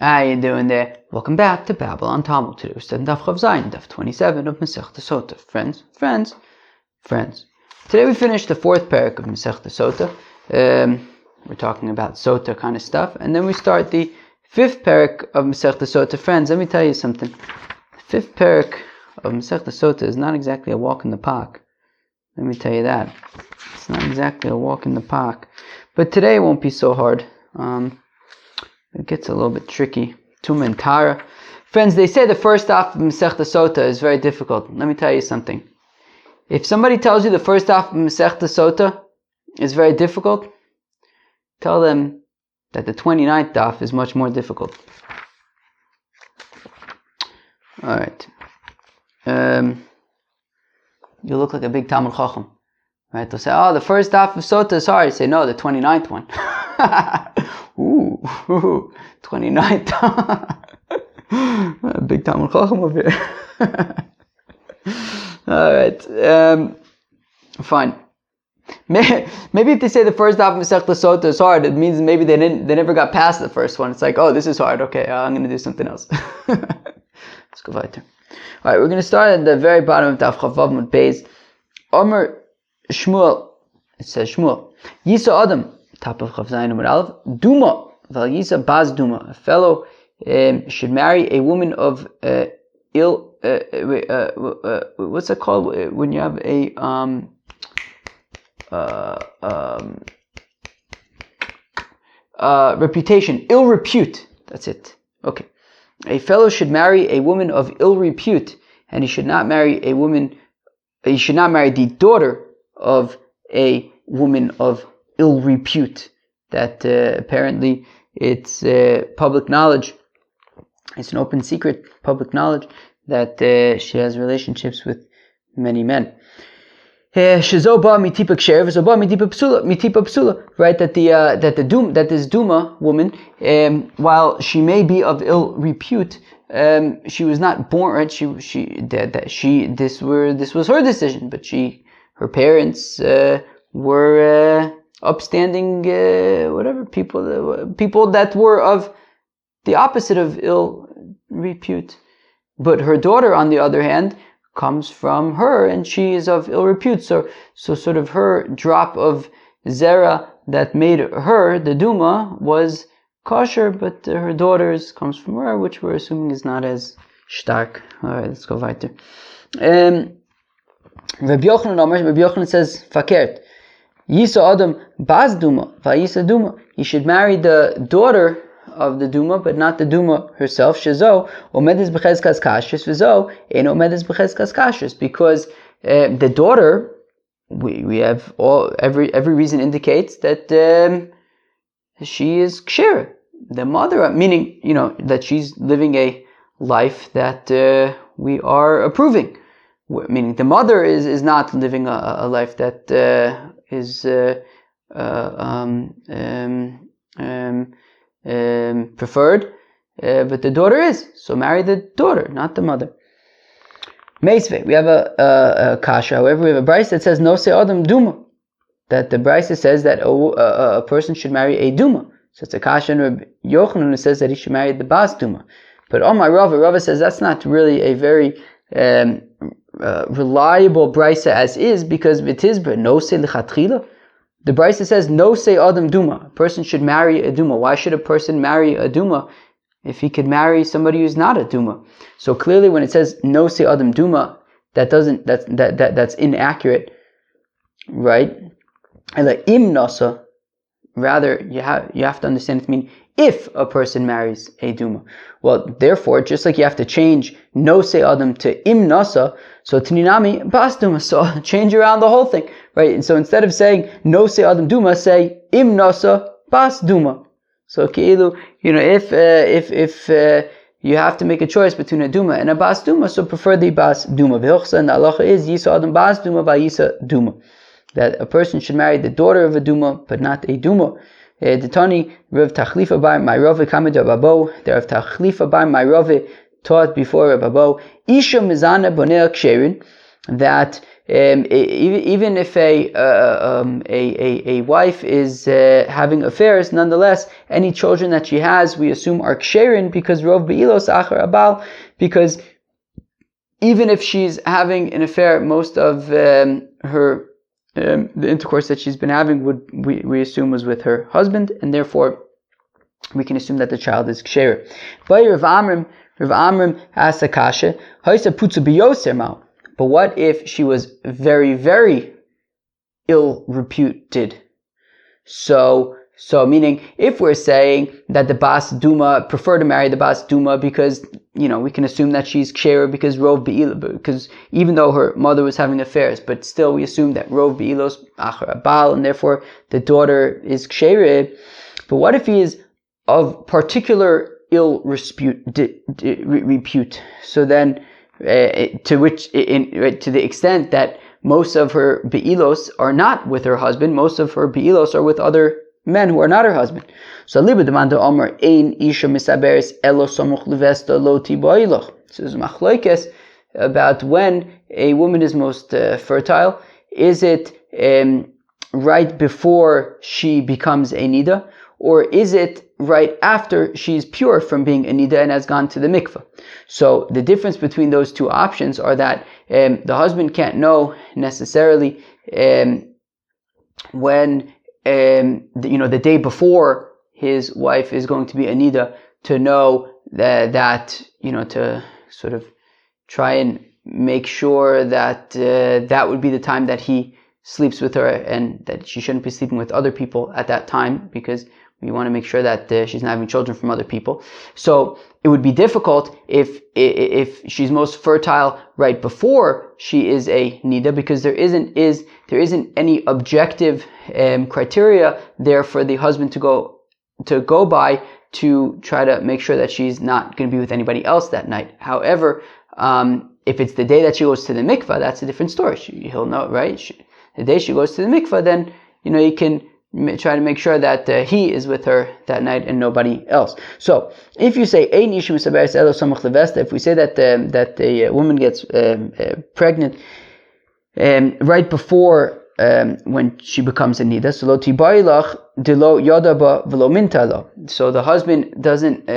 How you doing there? Welcome back to Babylon Talmud. Today we're studying Daf Chav Zayin, Daf 27 of Masechta Sotah. Friends. Today we finished the fourth parak of Masechta Sotah. We're talking about Sotah kind of stuff, and then we start the fifth parak of Masechta Sotah. Friends, let me tell you something. The fifth parak of Masechta Sotah is not exactly a walk in the park. Let me tell you that. It's not exactly a walk in the park. But today it won't be so hard. It gets a little bit tricky. Tuma and Tara. Friends, they say the first half of Masechta Sotah is very difficult. Let me tell you something. If somebody tells you the first half of Masechta Sotah is very difficult, tell them that the 29th daf is much more difficult. Alright. You look like a big Talmud Chacham. Right? They'll say, the first daf of Sotah is hard. You say, no, the 29th one. Ooh, 29th. Big Talmud Chacham over here. Alright. Fine. Maybe if they say the first half of Masechta Sotah is hard, it means maybe they never got past the first one. It's like, this is hard. Okay, I'm going to do something else. Let's go weiter. Alright, we're going to start at the very bottom of Daf Chavav Mud Beis. Omer Shmuel. It says Shmuel. Yisa Adam. Top of Chav Zayin Amud Aleph. Duma. Val Yisa Baz Duma. A fellow should marry a woman of what's it called when you have a reputation, ill repute. That's it. Okay. A fellow should marry a woman of ill repute, and he should not marry the daughter of a woman of ill repute. That apparently it's public knowledge. It's an open secret, public knowledge, that she has relationships with many men. Right, that this Duma woman, while she may be of ill repute, she was not born. Right, this was her decision, but her parents were upstanding, people that were of the opposite of ill repute. But her daughter, on the other hand, comes from her, and she is of ill repute. So sort of her drop of zera that made her the Duma was kosher, but her daughter's comes from her, which we're assuming is not as stark. Alright, let's go weiter. Rabbi Yochanan says, Fakert. Yisa Adam Baz Duma, Vayisa Duma. He should marry the daughter of the Duma, but not the Duma herself. Shezo omedes b'chezkas kashrus, v'zo ein omedes b'chezkas kashrus. Because the daughter, we have every reason indicates that she is kshir. The mother, meaning that she's living a life that we are approving. Meaning the mother is not living a life that is preferred, but the daughter is. So marry the daughter, not the mother. Meisve, we have a kasha. However, we have a brayse that says no se adam duma. That the brayse says that a person should marry a duma. So it's a kasha, and Rabbi Yochanan says that he should marry the bas duma. But my Rava says that's not really a very reliable brayse as is, because v'tizbra no se lichatchila. The brayse says no se adam duma. A person should marry a duma. Why should a person marry a duma if he could marry somebody who's not a duma? So clearly, when it says no se adam duma, that's inaccurate, right? And like im nasa, rather you have to understand it to mean if a person marries a duma. Well, therefore, just like you have to change no se adam to im nasa, so tininami bas duma. So change around the whole thing, right? And so instead of saying no se adam duma, say im nasa bas duma. So keilu, if you have to make a choice between a duma and a bas duma, so prefer the bas duma. V'hochsa, and the halacha is yisa adam bas duma v'yisa duma. That a person should marry the daughter of a duma, but not a duma. The Tani Rav Tachlifa bar my Rav Kamid Rababo. The Rav Tachlifa bar my Rav taught before Rababo. Isha mizana bonea ksherin, that even if a wife is having affairs, nonetheless, any children that she has, we assume are ksherin, because rov be'ilos achar abal, because even if she's having an affair, most of her the intercourse that she's been having we assume was with her husband, and therefore we can assume that the child is ksher. But Rav Amram asked a kasha, but what if she was very, very ill reputed? So meaning, if we're saying that the Bas Duma prefer to marry the Bas Duma because, we can assume that she's ksher because Rov Be'ilos, because even though her mother was having affairs, but still we assume that Rov Be'ilos achar abal, and therefore the daughter is ksher. But what if he is of particular ill repute? So then, to the extent that most of her be'ilos are not with her husband, most of her be'ilos are with other men who are not her husband. So liba demanda Omer ein isha misaberes elo somuch levesta lo tiboiloch. So there's machlokes about when a woman is most fertile. Is it right before she becomes a nida, or is it right after she's pure from being a nida and has gone to the mikveh? So the difference between those two options are that the husband can't know necessarily when the day before his wife is going to be a nida, to know that to sort of try and make sure that that would be the time that he sleeps with her, and that she shouldn't be sleeping with other people at that time, because we want to make sure that she's not having children from other people. So it would be difficult if she's most fertile right before she is a nida, because there isn't any objective criteria there for the husband to go by to try to make sure that she's not going to be with anybody else that night. However, if it's the day that she goes to the mikvah, that's a different story. He'll know, right? The day she goes to the mikvah, then he can try to make sure that he is with her that night and nobody else. So if you say ein isha misaberes elo samach levesta, if we say that a woman gets pregnant right before when she becomes a nida, so lo tibailach de lo yadaba velo mintalo. So the husband doesn't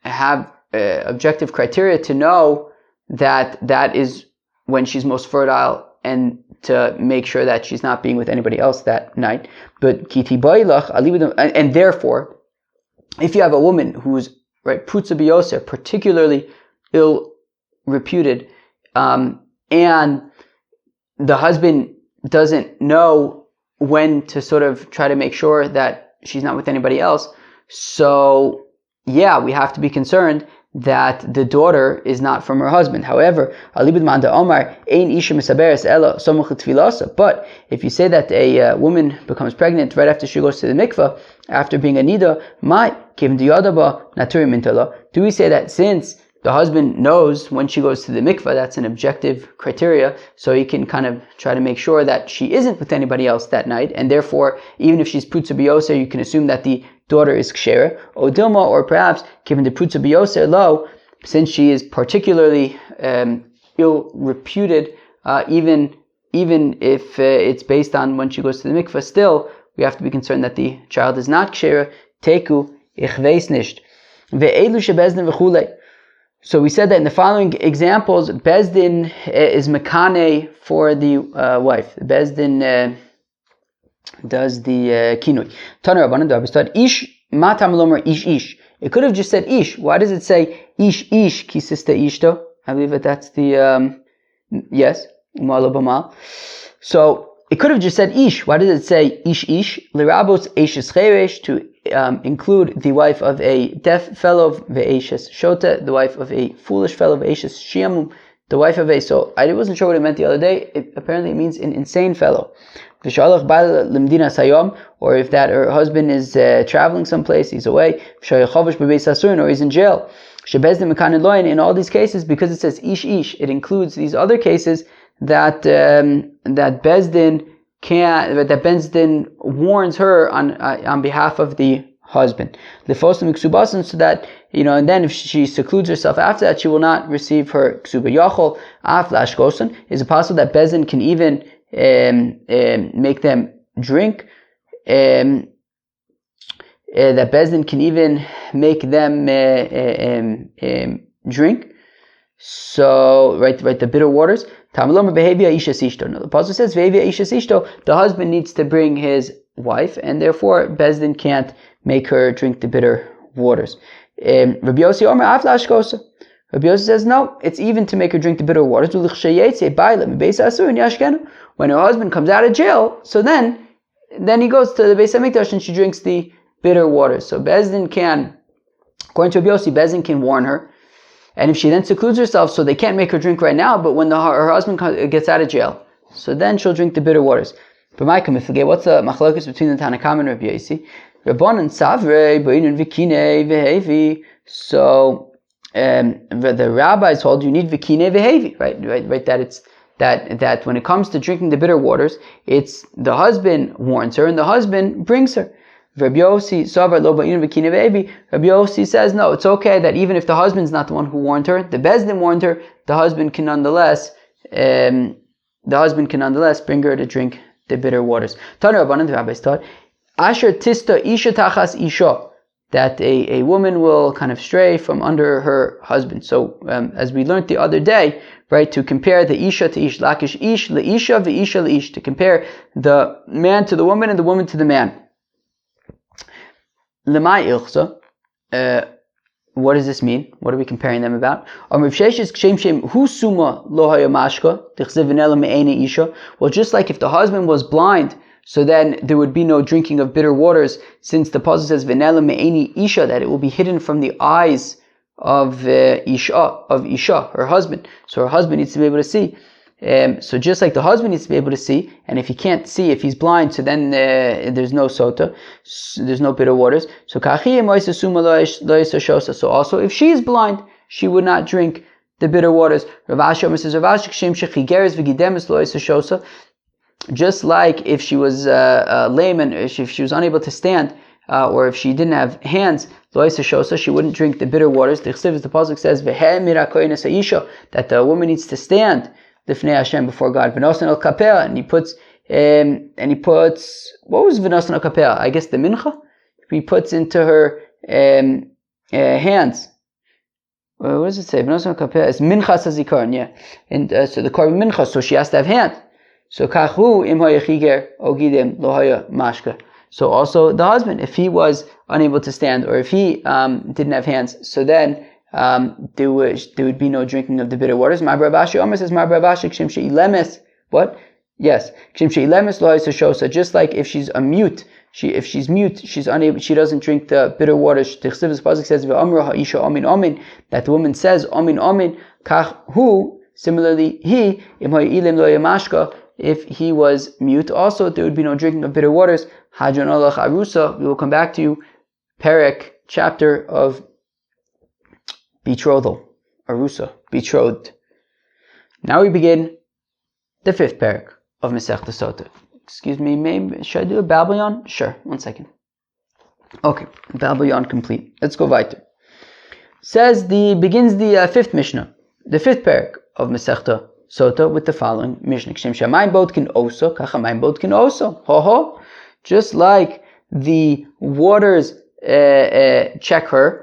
have objective criteria to know that is when she's most fertile, and to make sure that she's not being with anybody else that night. But kiti bailach, and therefore, if you have a woman who's right putza biyoser, particularly ill reputed, and the husband doesn't know when to sort of try to make sure that she's not with anybody else, so yeah, we have to be concerned that the daughter is not from her husband. However, but if you say that a woman becomes pregnant right after she goes to the mikveh, after being a nida, do we say that since the husband knows when she goes to the mikveh, that's an objective criteria, so he can kind of try to make sure that she isn't with anybody else that night, and therefore, even if she's putza biyoser, you can assume that the daughter is ksher, or dilma, or perhaps given the putza biyoser low, since she is particularly ill reputed, even if it's based on when she goes to the mikveh, still we have to be concerned that the child is not ksher. Teku ich weiß nicht ve'elu shebezdin v'chulei. So we said that in the following examples, bezdin is mekane for the wife. Bezdin does the kinui. Taner Rabbanan Darbistad Ish matam lomer ish ish. It could have just said ish. Why does it say ish ish ki sista ishto? I believe that that's the yes, umal bamal. So it could have just said ish. Why does it say ish ish? Lirabos eishes cheresh, to include the wife of a deaf fellow, ve'eishes Sotah, the wife of a foolish fellow, ve'eishes shiamum, the wife of a. So I wasn't sure what it meant the other day. Apparently it means an insane fellow. Or if that her husband is traveling someplace, he's away, or he's in jail. In all these cases, because it says ish ish, it includes these other cases that Bezdin warns her on behalf of the husband. Lefosam ksubasan, so that, and then if she secludes herself after that, she will not receive her ksuba. Yachol af lashkosan. Is it possible that Bezdin can even make them drink? That Bezdin can even make them drink. So, right, the bitter waters. No, the pasuk says the husband needs to bring his wife, and therefore Bezdin can't make her drink the bitter waters. Rabbi Yossi says no, it's even to make her drink the bitter waters. When her husband comes out of jail, so then he goes to the Beis Hamikdash and she drinks the bitter waters. So Bezdin can, according to Rabbi Yossi, Bezdin can warn her. And if she then secludes herself, so they can't make her drink right now, but when her husband gets out of jail, so then she'll drink the bitter waters. But Micah, forget what's the machlokes between the Tanakam and Rabbi Yossi? Rabbanan savrei b'inun v'kinei v'hevi. So the rabbis hold you need v'kinei v'hevi, right? That it's that when it comes to drinking the bitter waters, it's the husband warns her and the husband brings her. Rabbi Yossi says no, it's okay that even if the husband's not the one who warned her, the Bezdin warned her, the husband can nonetheless bring her to drink the bitter waters. Tanu Rabbanan, the rabbis taught, Asher tista isha tachas isha, that a woman will kind of stray from under her husband. So as we learned the other day, right, to compare the isha to ish, lakish ish leisha veisha leish, to compare the man to the woman and the woman to the man. Lemai ilchsa, what does this mean? What are we comparing them about? Well, just like if the husband was blind, so then there would be no drinking of bitter waters, since the pasuk says v'nela me'eni isha, that it will be hidden from the eyes of isha, her husband. So her husband needs to be able to see. So just like the husband needs to be able to see, and if he can't see, if he's blind, so then there's no sotah, there's no bitter waters. So also if she is blind, she would not drink the bitter waters. Just like if she was lame and if she was unable to stand, or if she didn't have hands, she wouldn't drink the bitter waters. The pasuk says that the woman needs to stand Lifnei Hashem, before God. V'nosan al kapeh, and he puts what was v'nosan al kapeh? I guess the mincha. He puts into her hands. What does it say? V'nosan al kapeh. It's minchas hazikaron, yeah. And so the korban mincha, so she has to have hands. So kachu im hayachiger ogidem lohaya mashka. So also the husband, if he was unable to stand, or if he didn't have hands, so then there would be no drinking of the bitter waters. Ma'abar Abashi Omer says Ma'abar Abashi K'shem she'ilemes. What? Yes. K'shem she'ilemes lo yisashosa. Just like if she's if she's mute, she's unable. She doesn't drink the bitter waters. The Chsiv's pasuk says ve'amra ha'isha omin omin, that the woman says omin omin. Kach hu. Similarly, he im ha'ilim lo yamashka. If he was mute, also there would be no drinking of bitter waters. Hadron olach arusa. We will come back to you. Perek, chapter of betrothal, arusa, betrothed. Now we begin the fifth parak of Masechta Sotah. Excuse me, maybe should I do a Babylon? Sure, 1 second. Okay, Babylon complete. Let's go weiter. Begins the fifth Mishnah, the fifth parak of Masechta Sotah, with the following Mishnah: Kshem shamayim bodkin oso, kacha mayim bodkin oso. Ho. Just like the waters check her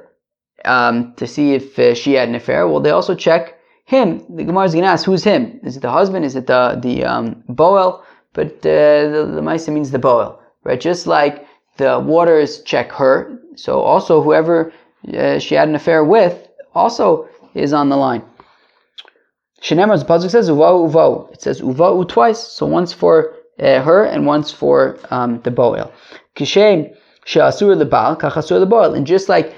to see if she had an affair, well, they also check him. The Gemara is going to ask, who's him? Is it the husband? Is it the boel? But the Maisa means the boel, right? Just like the waters check her, so also whoever she had an affair with also is on the line. Shenemar, the pasuk says uva. It says uva twice, so once for her and once for the boel. Kishem she'asur lebal kachasur leboel, and just like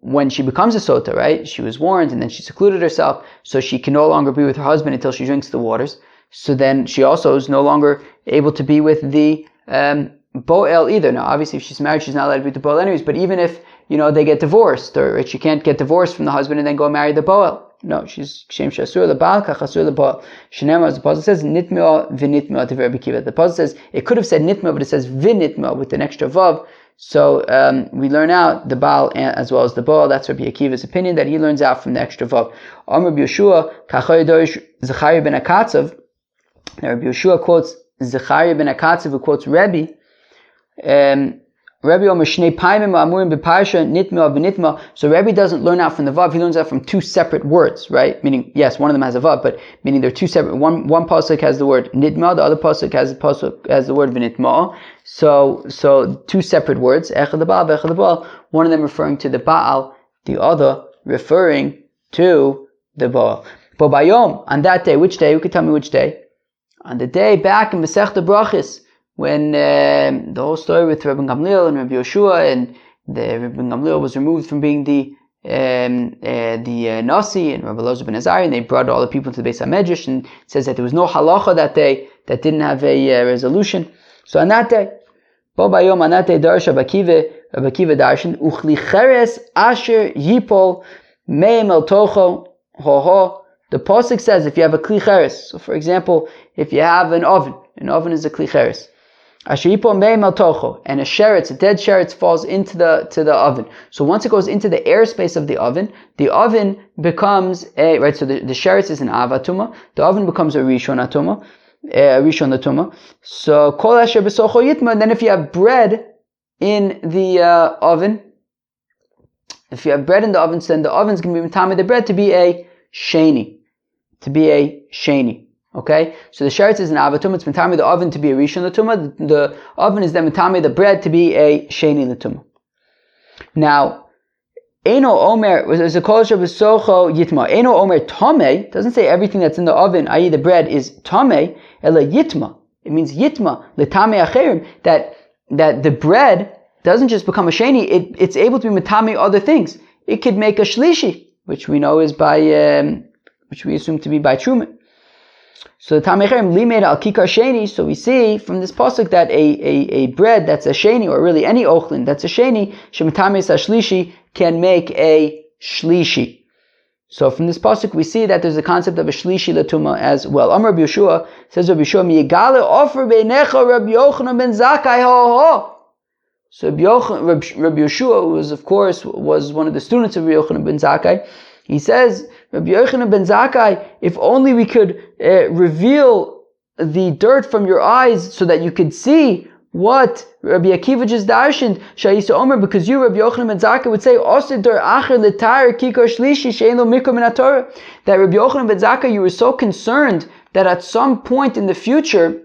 when she becomes a sotah, right? She was warned and then she secluded herself, so she can no longer be with her husband until she drinks the waters. So then she also is no longer able to be with the boel either. Now, obviously, if she's married, she's not allowed to be with the boel anyways. But even if they get divorced, or she can't get divorced from the husband and then go marry the boel. No, she's shem shasur lebal kachasur leboel. Shenema, as the pasuk says, nitmea v'nitmea tiver b'kiva. The pasuk says it could have said nitmea, but it says v'nitmea with an extra vav. So we learn out the Baal as well as the Baal. That's Rabbi Akiva's opinion that he learns out from the extra Vav. Amr Rabbi Yeshua, Kachai Dorish Zechariah ben Akatzav. Now Rabbi Yeshua quotes Zechariah ben Akatzav, who quotes Rebbe. Rebbe Omer Shnei Paimim Amurim B'Parsha Nitma V'Nitma. So Rebbe doesn't learn out from the Vav, he learns out from two separate words, right? Meaning, yes, one of them has a Vav, but meaning they're two separate. One pasuk has the word Nitma, the other pasuk has the word V'Nitma. So two separate words, Echad the Baal, Echad the Baal. One of them referring to the Baal, the other referring to the Baal. But Bayom, on that day, which day? Who could tell me which day? On the day back in Masechta Brachis, when the whole story with Rabbi Gamliel and Rabbi Yoshua, and Rabbi Gamliel was removed from being the Nasi, and Rabbi Elazar ben Azariah, and they brought all the people to the Beis HaMedrash, and it says that there was no halacha that day that didn't have a resolution. So on that day, Bo Bayom, on that day, Darsh Rabbi Akiva Darshan, Uchli Cheres Asher Yipol Meim El Tocho Ho. The pasuk says if you have a kli cheres, so for example, if you have an oven is a kli cheres. Asher yipol meim al tocho, and a dead sheretz falls into the oven. So once it goes into the airspace of the oven becomes right. So the sheretz is an avatuma. The oven becomes a rishon atuma. So kol asher besocho yitma. And then if you have bread in the oven, then the oven's going to be mitame the bread to be a sheni. Okay, so the sheretz is an avatum. It's mitame the oven to be a rishon l'tumah. The oven is then mitame the bread to be a sheni l'tumah. Now, eno omer was a kol shebesocho yitma. Eno omer tameh doesn't say everything that's in the oven, i.e., the bread, is tameh. Ela yitma. It means yitma l'tameh acherim. That the bread doesn't just become a sheni. It's able to be mitame other things. It could make a shlishi, which we know is which we assume to be by Truma. So the Tamei Cherem limed al kikar sheni. So we see from this pasuk that a bread that's a sheni, or really any ochlin that's a sheni, shemitamis shlishi, can make a shlishi. So from this pasuk we see that there's a concept of a shlishi latuma as well. Amar Rabbi Yeshua, says Rabbi Yeshua, miyigale offer beinecha Rabbi Yochanan ben Zakkai ho. So Rabbi Yeshua, who was one of the students of Rabbi Yochanan ben Zakkai, he says, Rabbi Yochanan ben Zakkai, if only we could reveal the dirt from your eyes so that you could see what Rabbi Akiva just darshaned, Sha'isa Omer, because you, Rabbi Yochanan ben Zakkai, would say, that Rabbi Yochanan ben Zakkai, you were so concerned that at some point in the future,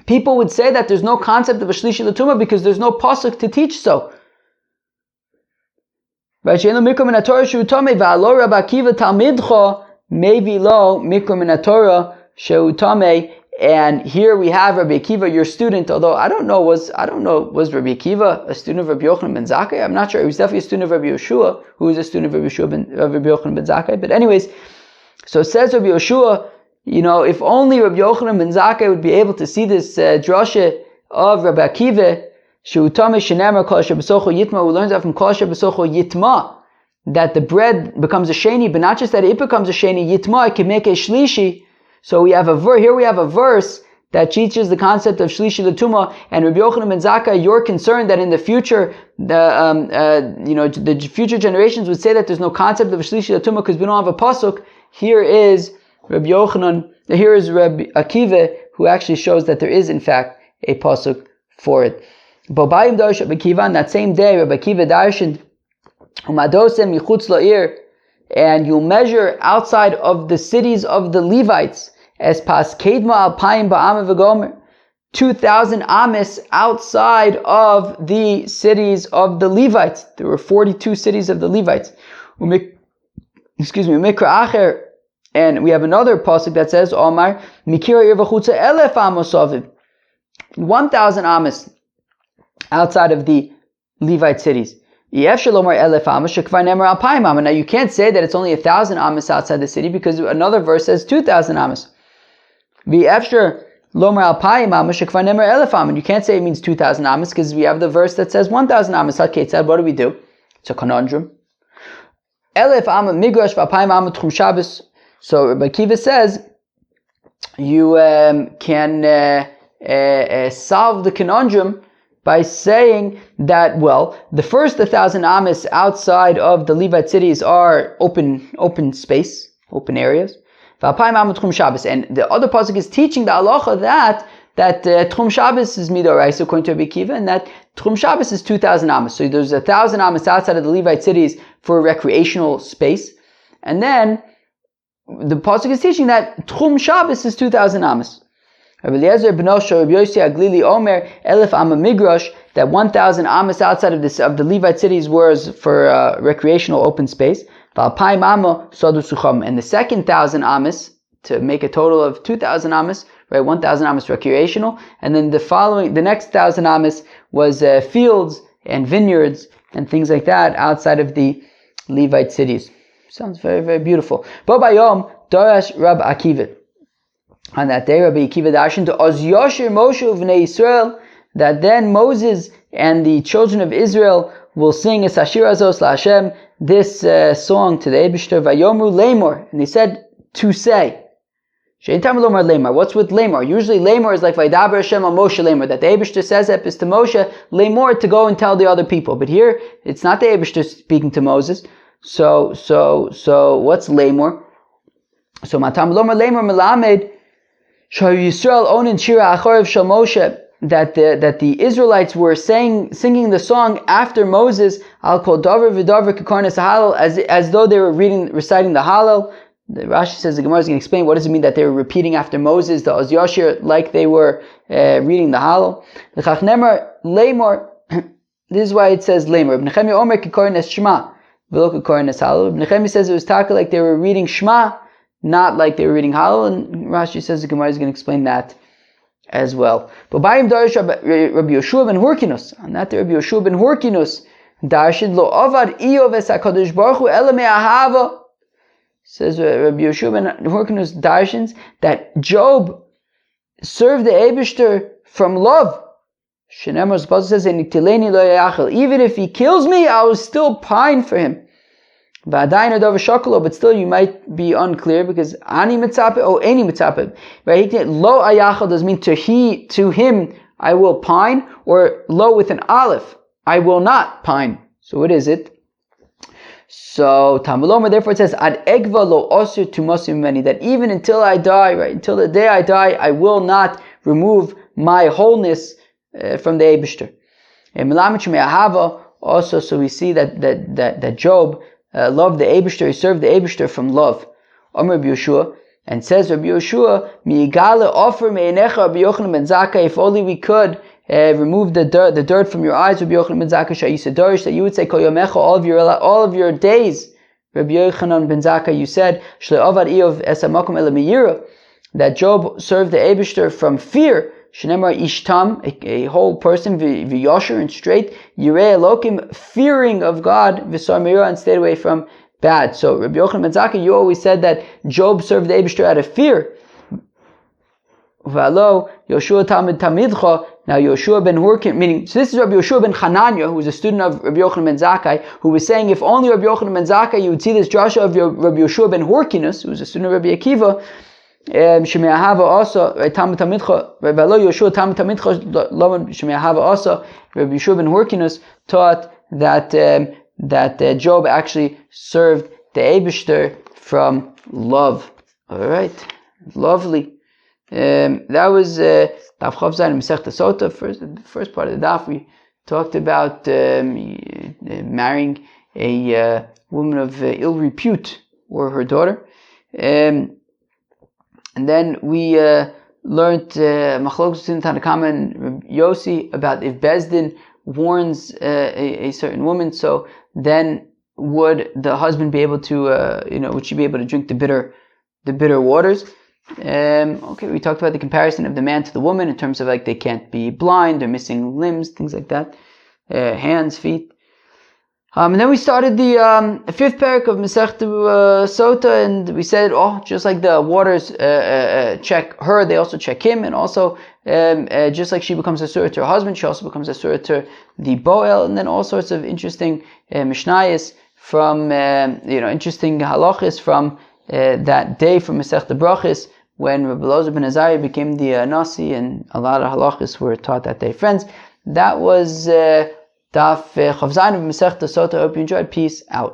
people would say that there's no concept of a shlishi l'tumah because there's no pasuk to teach so. Right? Maybe lo mikra min Torah sheutame. And here we have Rabbi Akiva, your student. Although I don't know, was Rabbi Akiva a student of Rabbi Yochanan ben Zakkai? I'm not sure. He was definitely a student of Rabbi Yeshua, who was a student of Rabbi Yochanan ben Zakkai. But anyways, so says Rabbi Yeshua, if only Rabbi Yochanan ben Zakkai would be able to see this drasha of Rabbi Akiva, Sheutame shenemar kol asher b'socho yitma, who learns that from kol asher b'socho yitma, that the bread becomes a sheni, but not just that it becomes a sheni, yitma, it can make a shlishi. So we have a verse that teaches the concept of shlishi l'tumah, and Rabbi Yochanan ben Zakkai, you're concerned that in the future, the future generations would say that there's no concept of shlishi l'tumah because we don't have a pasuk. Here is Rabbi Akiva, who actually shows that there is in fact a pasuk for it. Bobayim Darsh Rabbi Akiva, on that same day, Rabbi Akiva darshaned, Umadosem Yichutz La'ir, and you'll measure outside of the cities of the Levites, as pas Kedma Alpayim Ba'am V'Gomer, 2,000 amis outside of the cities of the Levites. There were 42 cities of the Levites. Mikra Acher, and we have another pasuk that says, Omar Mikira Irvachutza Elef Amosavim, 1,000 amis outside of the Levite cities. Now you can't say that it's only 1,000 amas outside the city because another verse says 2,000 amas. You can't say it means 2,000 amas because we have the verse that says 1,000 amas. What do we do? It's a conundrum. So Rabbi Akiva says you can solve the conundrum by saying that, well, the first 1,000 amas outside of the Levite cities are open space, open areas. And the other pasuk is teaching the halacha that Tchum Shabbos is midoraisa according to Rabbi Akiva, and that Tchum Shabbos is 2,000 amas. So there's 1,000 amas outside of the Levite cities for recreational space, and then the pasuk is teaching that Tchum Shabbos is 2,000 amas. Rabbi Eliezer ben Osho, Rabbi Yossi Aglili Omer, Elef Amma Migrash, that 1,000 amas outside of the Levite cities was for recreational open space. Valpaim Amma Sodu Sucham, and the second 1,000 amas to make a total of 2,000 amas, right? 1,000 amas recreational, and then the next 1,000 amas was fields and vineyards and things like that outside of the Levite cities. Sounds very, very beautiful. Bayom Darash Rab Akiva. On that day, Rabbi Akiva darshan to Oz Yosher Moshe Uvnei Yisrael, that then Moses and the children of Israel will sing Es Hashir Azos LaHashem, this song to the Eibishter, Vayomru Lemor, and they said to say. What's with Lemor? Usually Lemor is like Vaydaber Hashem al Moshe Lemor, that the Eibishter says that is to Moshe, Lemor, to go and tell the other people. But here, it's not the Eibishter speaking to Moses. So what's Lemor? So Matam Lomar Lemor Melamed Shar Yisrael Onin Shira Achorev Shal Moshe, that the Israelites were singing the song after Moses, Al Kol Davar V'Davar K'Karnas HaHalel, as though they were reciting the Hallel. The Rashi says, the Gemara is going to explain what does it mean that they were repeating after Moses, the Oz Yashir, like they were reading the Hallel. The Chachnemer Lemor, this is why it says Lemor. Ibn Nechemia Omer K'Karnas Shema V'lo K'Karnas Hallel. Ibn Nechemia says it was taka like they were reading Shema, not like they were reading Hallel, and Rashi says the Gemara is going to explain that as well. But Bayim Darish Rabbi Yoshua ben Hurkinus, on that day Rabbi Yoshua ben Hurkinus, Darshid lo avad Iyov es HaKadosh Baruch Hu ele me'ahava. Says Rabbi Yoshua ben Hurkinus darshins that Job served the Eibishter from love. Shenemar's Pasuk says, even if he kills me, I will still pine for him. But still you might be unclear because ani mitzape or any mitzape. Right? Lo ayachal does mean to him I will pine, or lo with an aleph, I will not pine. So what is it? So Tamuloma therefore it says ad egva lo osir tumosim many, that even until I die, right, until the day I die, I will not remove my wholeness from the Eibishter. And also, so we see that Job loved the Eibishter, he served the Eibishter from love. Rabbi Yoshua, and says Rabbi Yoshua, Mi'igale offer me'enecha Rabbi Yochanan ben Zakkai, if only we could remove the dirt from your eyes, Rabbi Yochanan ben Zakkai sha'isa dorish, that you would say Kol Yomecha, all of your days, Rabbi Yochanan ben Zakkai, you said Shle'ovad Iyov es hamakom ele me'yira, that Job served the Eibishter from fear. Shenemar ishtam, a whole person, v'yosher, and straight, yirei elokim, fearing of God, v'sar meira, and stayed away from bad. So Rabbi Yochanan ben Zakkai, you always said that Job served the Eibishter out of fear. V'alo Yoshua tamid tamidcha. Now Yoshua ben Hurkin, meaning, so this is Rabbi Yoshua ben Hananya, who was a student of Rabbi Yochanan ben Zakkai, who was saying if only Rabbi Yochanan ben Zakkai, you would see this drasha of Rabbi Yoshua ben Hurkinus, who was a student of Rabbi Akiva. Sheme'ahava also, Tam Tamidcha, Rabbi Yoshua Tam Tamidcha, Sheme'ahava also, Rabbi Yoshua ben Hurkinus taught that Job actually served the Eibishter from love. Alright, lovely. That was Daf Chav Zayin Masechta Sotah. First part of the Daf, we talked about marrying a woman of ill repute, or her daughter. And then we learned Machlokes between Tanakama and Rabbi Yossi about if Bezdin warns a certain woman, so then would the husband be able to, would she be able to drink the bitter waters? Okay, we talked about the comparison of the man to the woman in terms of like they can't be blind, they're missing limbs, things like that, hands, feet. And then we started the fifth parak of Masechta Sotah, and we said, just like the waters check her, they also check him, and also just like she becomes a surah to her husband, she also becomes a surah to the Boel, and then all sorts of interesting mishnayos from, interesting halachis from that day from Masechta Brachis, when Rabbi Elazar ben Azariah became the Nasi, and a lot of halachis were taught that day. Friends, that was Daf Chav Zayin of Masechta Sotah. I hope you enjoyed. Peace out.